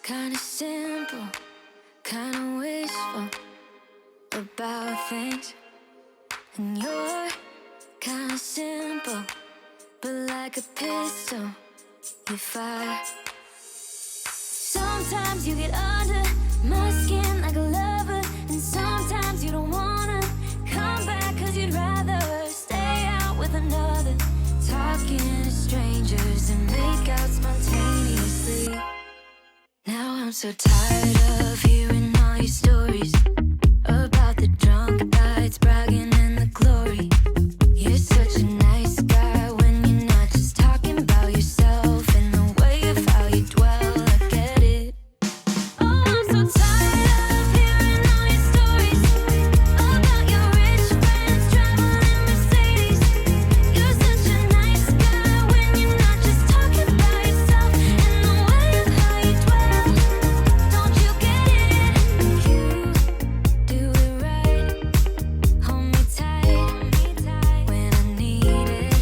Kinda simple, kinda wishful about things. And you're kinda simple, but like a pistol, you fire. Sometimes you get under my skin like a lover, and sometimes you don't wanna come back 'cause you'd rather stay out with another. Talking to strangers and make out spontaneously. Now I'm so tired of hearing all your stories about the drunk nights, bragging in the glory. You're such a nice guy when you're not just talking about yourself and the way of how you dwell. I get it. Oh, I'm so tired of hearing all your stories about your rich friends traveling Mercedes. You're such a nice guy when you're not just talking about yourself and the way of how you dwell. Don't you get it? You do it right. Hold me tight when I need it.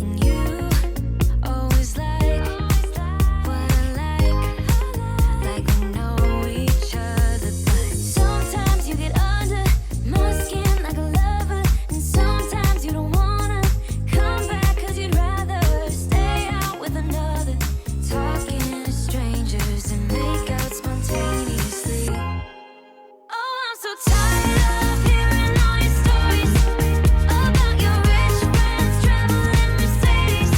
And you always like what I like we know each other. But sometimes you get under my skin like a lover, and sometimes you don't wanna come back 'cause you'd rather stay out with another. Talking to strangers and make out spontaneously. Oh, I'm so tired of hearing all your stories about your rich friends traveling Mercedes.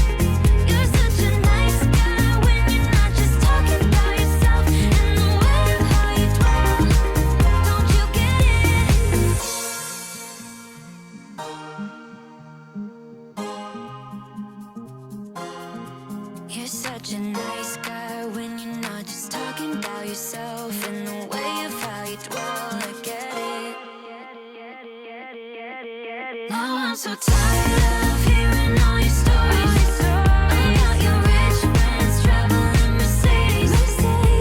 You're such a nice guy when you're not just talking about yourself and the way of how you dwell. Don't you get it? You're such a nice guy when you're not just talking about yourself and the way of how you dwell. I get it. Now I'm so tired of hearing all your stories about your rich friends traveling Mercedes.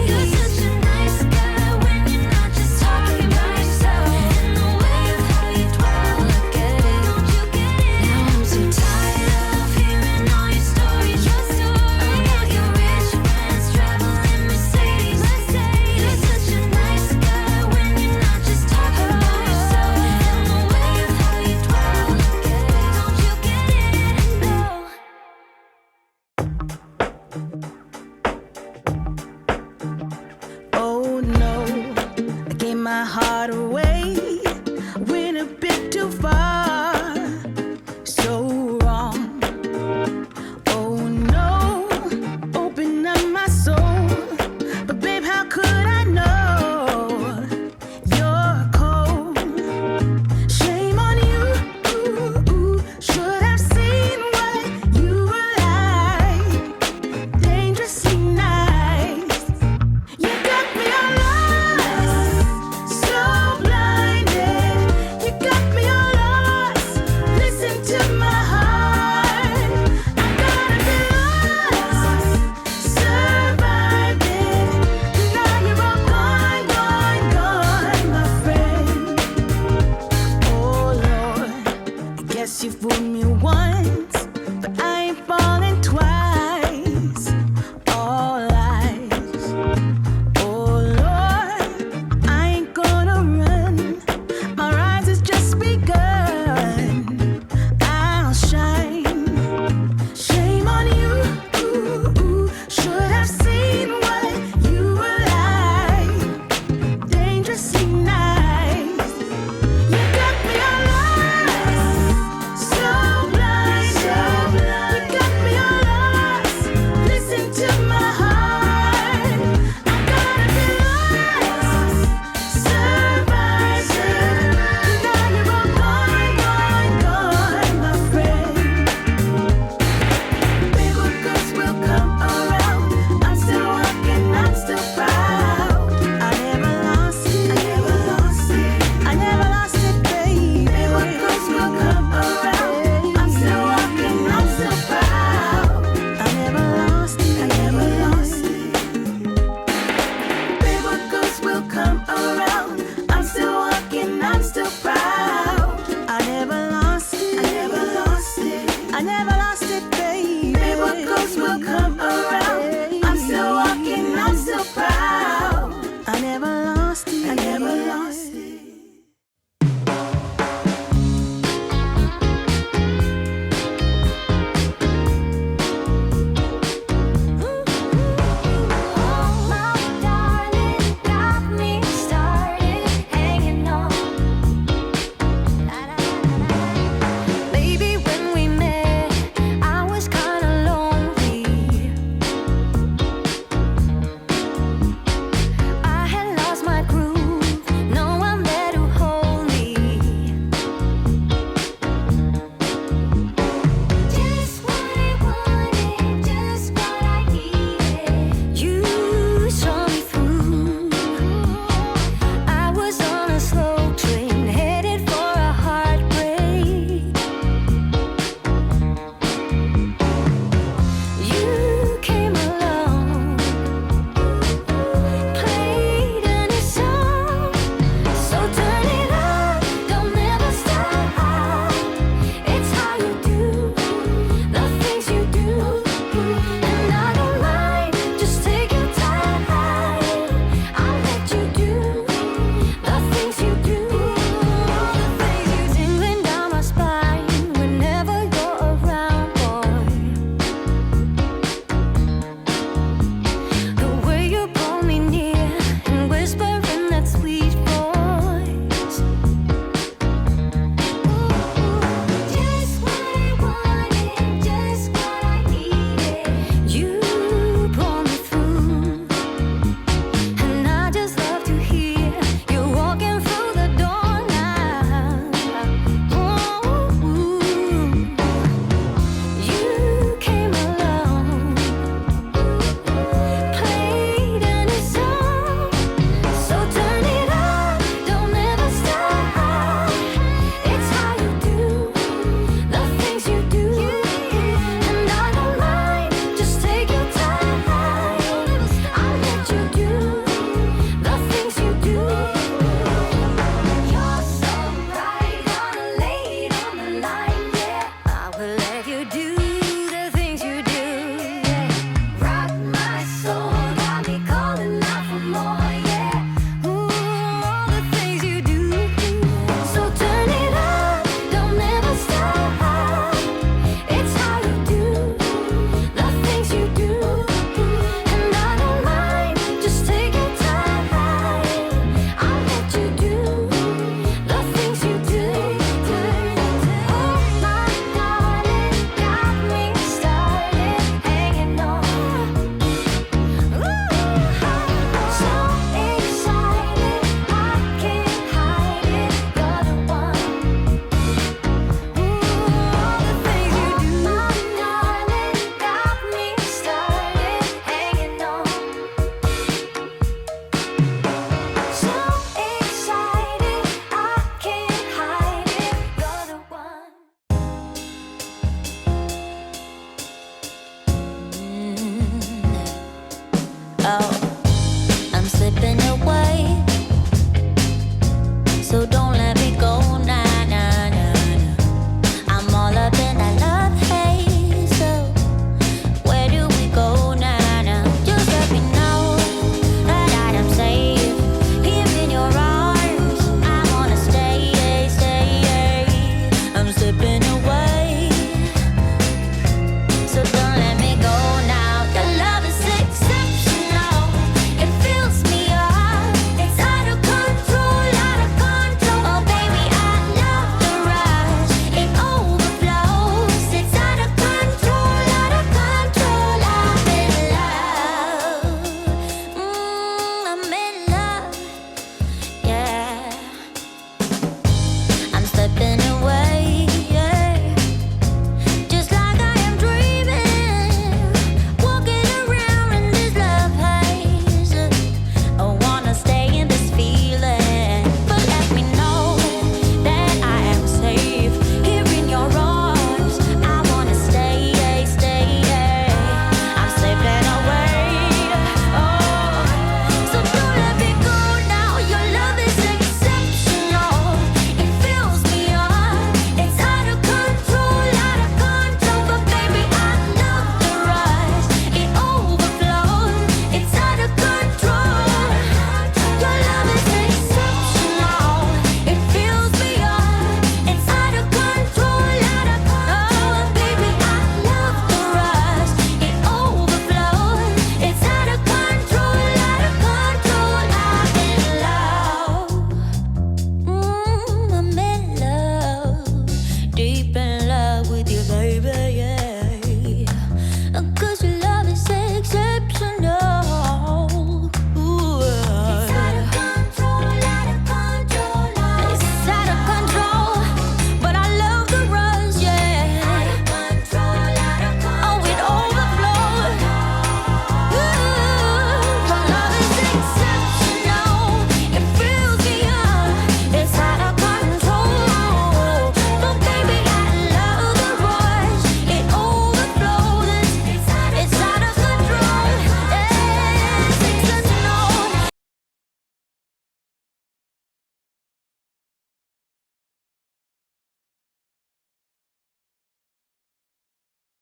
You're such a nice guy when you're not just talking about yourself and the way of how you dwell. I get it. Don't you get it? Now I'm so tired of hearing all your stories about your rich friends traveling Mercedes. You're such a nice guy when you're not just talking about yourself and the way of how you dwell. I get it. Don't you get it? No. Oh no, I gave my heart away. Went a bit too far, so wrong. Oh no, open up my soul. But babe, how could I know you're cold? Shame on you, should have seen what you were like. Dangerously nice. You got me all lost, so blind. so don't